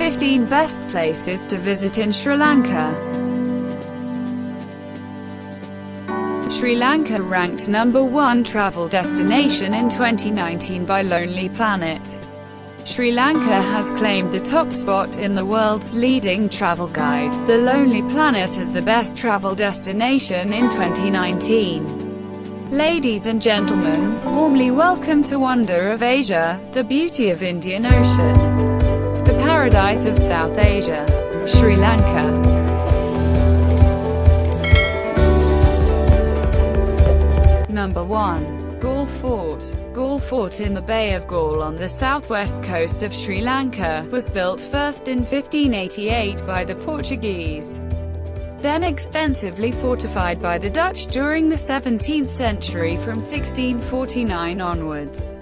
15 best places to visit in Sri Lanka. Sri Lanka ranked #1 travel destination in 2019 by Lonely Planet. Sri Lanka has claimed the top spot in the world's leading travel guide, The Lonely Planet, as the best travel destination in 2019. Ladies and gentlemen, warmly welcome to Wonder of Asia, the beauty of Indian Ocean, the paradise of South Asia, Sri Lanka. Number 1. Galle Fort. Galle Fort in the Bay of Galle on the southwest coast of Sri Lanka, was built first in 1588 by the Portuguese, then extensively fortified by the Dutch during the 17th century from 1649 onwards.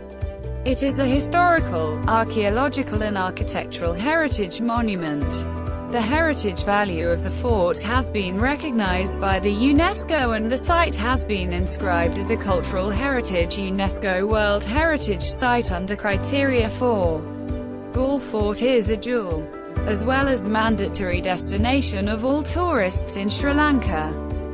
It is a historical, archaeological and architectural heritage monument. The heritage value of the fort has been recognized by the UNESCO, and the site has been inscribed as a Cultural Heritage UNESCO World Heritage Site under Criteria 4. Galle Fort is a jewel, as well as mandatory destination of all tourists in Sri Lanka.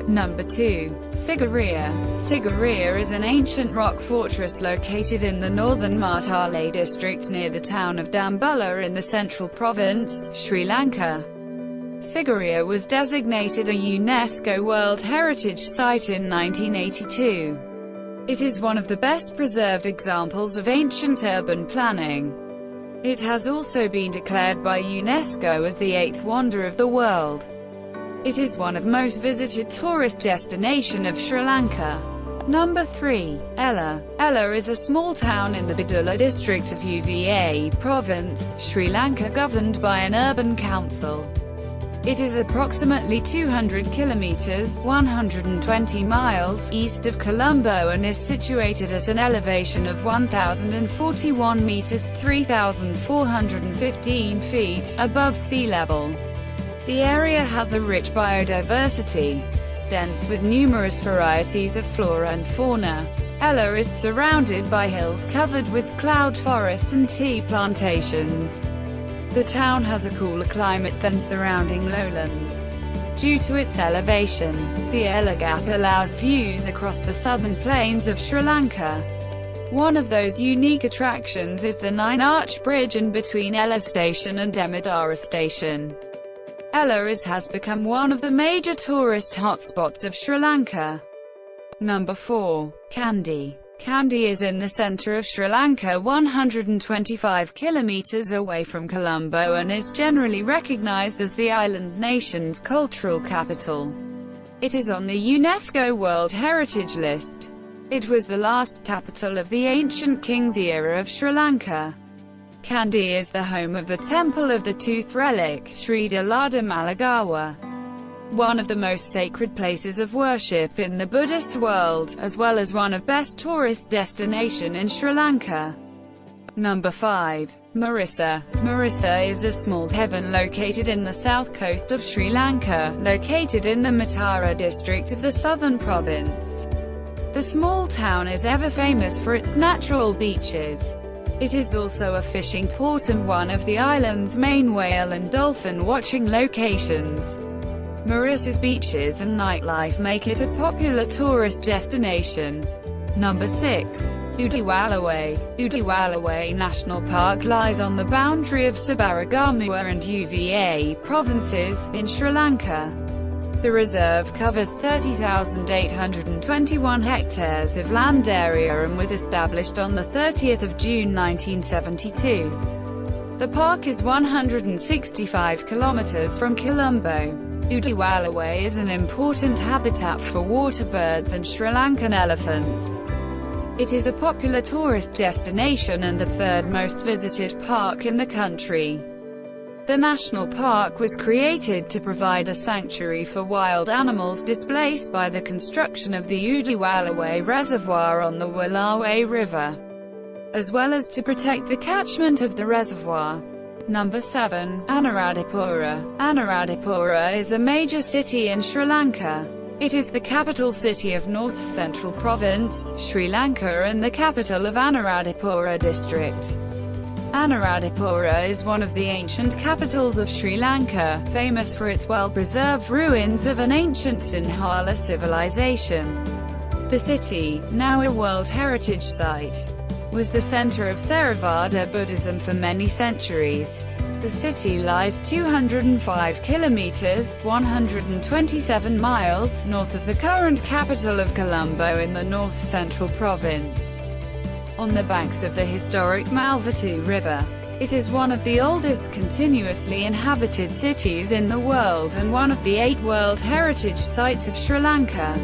Number 2. Sigiriya. Sigiriya is an ancient rock fortress located in the northern Martale district near the town of Dambulla in the central province, Sri Lanka. Sigiriya was designated a UNESCO World Heritage Site in 1982. It is one of the best preserved examples of ancient urban planning. It has also been declared by UNESCO as the 8th wonder of the world. It is one of most visited tourist destination of Sri Lanka. Number 3. Ella. Ella is a small town in the Badulla district of UVA province, Sri Lanka, governed by an urban council. It is approximately 200 kilometers (120 miles) east of Colombo and is situated at an elevation of 1,041 meters (3,415 feet) above sea level. The area has a rich biodiversity, dense with numerous varieties of flora and fauna. Ella is surrounded by hills covered with cloud forests and tea plantations. The town has a cooler climate than surrounding lowlands. Due to its elevation, the Ella Gap allows views across the southern plains of Sri Lanka. One of those unique attractions is the 9-arch bridge in between Ella Station and Demodara Station. Ella has become one of the major tourist hotspots of Sri Lanka. Number 4. Kandy. Kandy is in the center of Sri Lanka, 125 kilometers away from Colombo, and is generally recognized as the island nation's cultural capital. It is on the UNESCO World Heritage List. It was the last capital of the ancient kings era of Sri Lanka. Kandy is the home of the Temple of the Tooth Relic, Sri Dalada Malagawa, one of the most sacred places of worship in the Buddhist world, as well as one of best tourist destination in Sri Lanka. Number 5. Marissa. Marissa is a small haven located in the south coast of Sri Lanka, located in the Matara district of the southern province. The small town is ever famous for its natural beaches. It is also a fishing port and one of the island's main whale and dolphin watching locations. Marissa's beaches and nightlife make it a popular tourist destination. Number 6. Udiwalawai. Udiwalawai National Park lies on the boundary of Sabaragamuwa and UVA provinces, in Sri Lanka. The reserve covers 30,821 hectares of land area and was established on the 30th of June 1972. The park is 165 kilometers from Colombo. Udiwalawai is an important habitat for water birds and Sri Lankan elephants. It is a popular tourist destination and the third most visited park in the country. The national park was created to provide a sanctuary for wild animals displaced by the construction of the Udiwalawai Reservoir on the Walawe River, as well as to protect the catchment of the reservoir. Number 7. Anuradhapura. Anuradhapura is a major city in Sri Lanka. It is the capital city of North Central Province, Sri Lanka, and the capital of Anuradhapura district. Anuradhapura is one of the ancient capitals of Sri Lanka, famous for its well-preserved ruins of an ancient Sinhala civilization. The city, now a World Heritage Site, was the center of Theravada Buddhism for many centuries. The city lies 205 kilometers (127 miles) north of the current capital of Colombo in the north-central province, on the banks of the historic Malvatu River. It is one of the oldest continuously inhabited cities in the world and one of the 8 World Heritage Sites of Sri Lanka.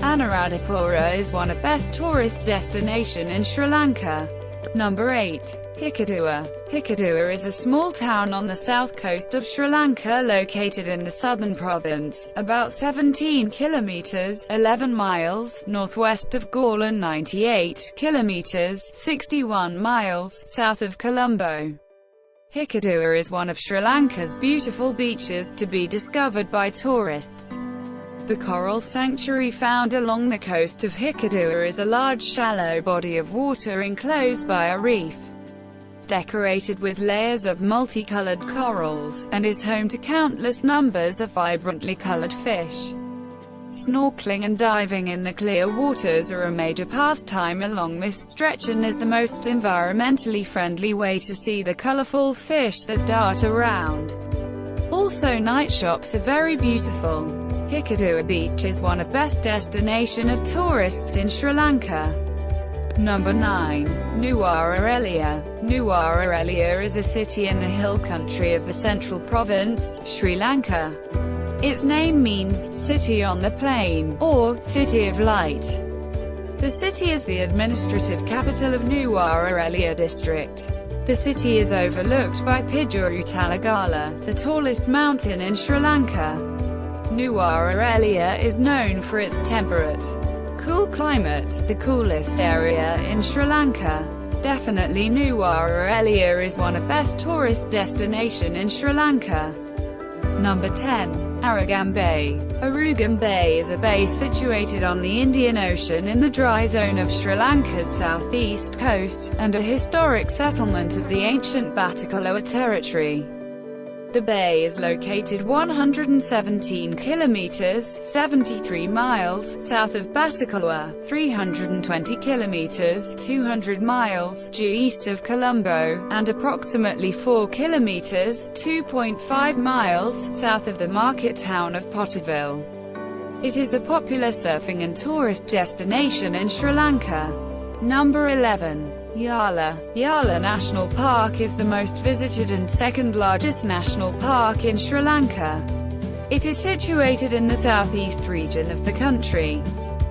Anuradhapura is one of the best tourist destination in Sri Lanka. Number 8. Hikkaduwa. Hikkaduwa is a small town on the south coast of Sri Lanka located in the southern province, about 17 kilometers (11 miles) northwest of Galle and 98 kilometers (61 miles) south of Colombo. Hikkaduwa is one of Sri Lanka's beautiful beaches to be discovered by tourists. The coral sanctuary found along the coast of Hikkaduwa is a large shallow body of water enclosed by a reef, decorated with layers of multicolored corals, and is home to countless numbers of vibrantly colored fish. Snorkeling and diving in the clear waters are a major pastime along this stretch and is the most environmentally friendly way to see the colorful fish that dart around. Also, night shops are very beautiful. Hikkaduwa Beach is one of the best destination of tourists in Sri Lanka. Number 9. Nuwara Eliya is a city in the hill country of the central province, Sri Lanka. Its name means, City on the Plain, or, City of Light. The city is the administrative capital of Nuwara Eliya district. The city is overlooked by Pijuru Talagala, the tallest mountain in Sri Lanka. Nuwara Eliya is known for its temperate, cool climate, the coolest area in Sri Lanka. Definitely Nuwara Eliya is one of the best tourist destination in Sri Lanka. Number 10. Arugam Bay. Arugam Bay is a bay situated on the Indian Ocean in the dry zone of Sri Lanka's southeast coast, and a historic settlement of the ancient Batticaloa territory. The bay is located 117 kilometers (73 miles) south of Batticaloa, 320 kilometers (200 miles) due east of Colombo, and approximately 4 kilometers (2.5 miles) south of the market town of Potterville. It is a popular surfing and tourist destination in Sri Lanka. Number 11. Yala. Yala National Park is the most visited and second largest national park in Sri Lanka. It is situated in the southeast region of the country,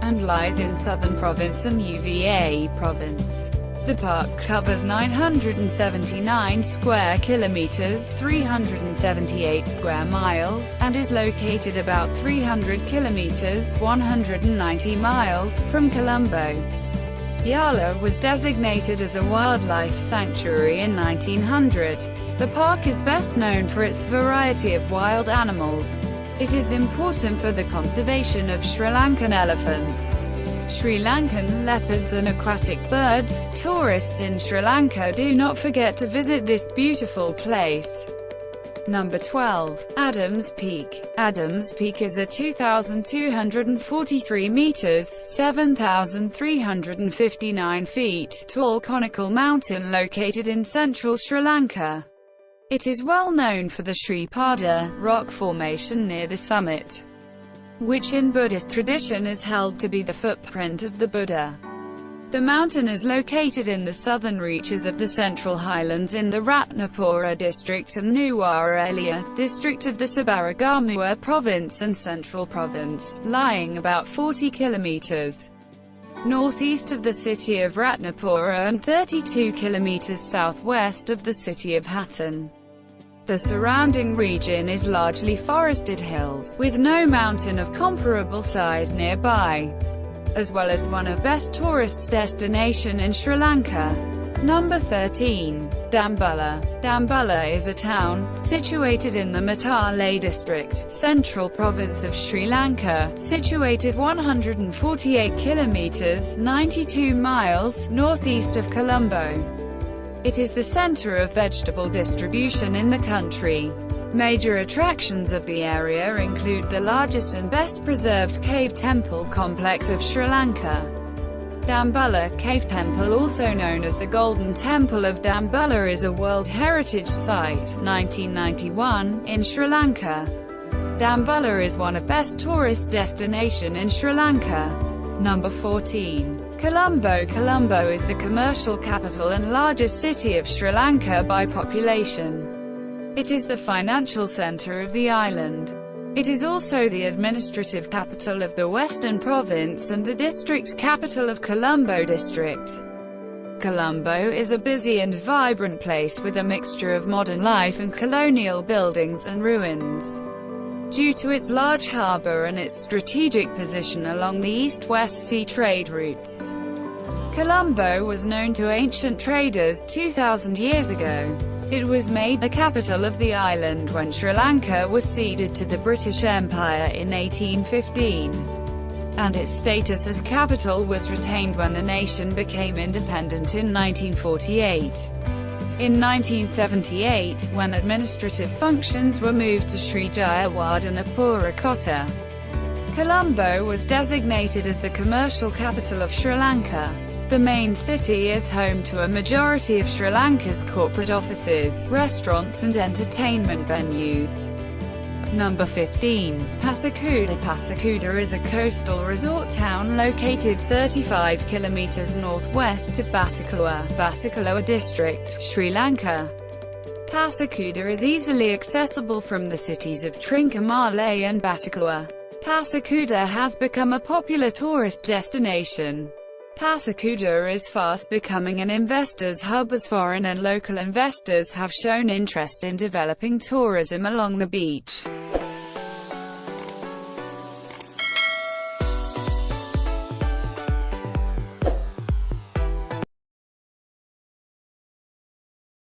and lies in Southern Province and UVA Province. The park covers 979 square kilometers (378 square miles), and is located about 300 kilometers (190 miles) from Colombo. Yala was designated as a wildlife sanctuary in 1900. The park is best known for its variety of wild animals. It is important for the conservation of Sri Lankan elephants, Sri Lankan leopards and aquatic birds. Tourists in Sri Lanka do not forget to visit this beautiful place. Number 12. Adams Peak. Adams Peak is a 2,243 meters (7,359 feet) tall conical mountain located in central Sri Lanka. It is well known for the Sri Pada rock formation near the summit, which in Buddhist tradition is held to be the footprint of the Buddha. The mountain is located in the southern reaches of the Central Highlands in the Ratnapura district and Nuwara Eliya district of the Sabaragamuwa province and Central Province, lying about 40 kilometers northeast of the city of Ratnapura and 32 kilometers southwest of the city of Hatton. The surrounding region is largely forested hills, with no mountain of comparable size nearby, as well as one of best tourist destination in Sri Lanka. Number 13. Dambulla. Dambulla is a town, situated in the Matale district, Central Province of Sri Lanka, situated 148 kilometers (92 miles) northeast of Colombo. It is the center of vegetable distribution in the country. Major attractions of the area include the largest and best preserved cave temple complex of Sri Lanka. Dambulla Cave Temple, also known as the Golden Temple of Dambulla, is a World Heritage Site, 1991, in Sri Lanka. Dambulla is one of best tourist destination in Sri Lanka. Number 14. Colombo. Colombo is the commercial capital and largest city of Sri Lanka by population. It is the financial center of the island. It is also the administrative capital of the Western Province and the district capital of Colombo District. Colombo is a busy and vibrant place with a mixture of modern life and colonial buildings and ruins. Due to its large harbor and its strategic position along the east-west sea trade routes, Colombo was known to ancient traders 2,000 years ago. It was made the capital of the island when Sri Lanka was ceded to the British Empire in 1815, and its status as capital was retained when the nation became independent in 1948. In 1978, when administrative functions were moved to Sri Jayawardenepura Kota, Colombo was designated as the commercial capital of Sri Lanka. The main city is home to a majority of Sri Lanka's corporate offices, restaurants and entertainment venues. Number 15. Passakuda. Passakuda is a coastal resort town located 35 kilometers northwest of Batticaloa, Batticaloa District, Sri Lanka. Passakuda is easily accessible from the cities of Trincomalee and Batticaloa. Passakuda has become a popular tourist destination. Passakuda is fast becoming an investors' hub as foreign and local investors have shown interest in developing tourism along the beach.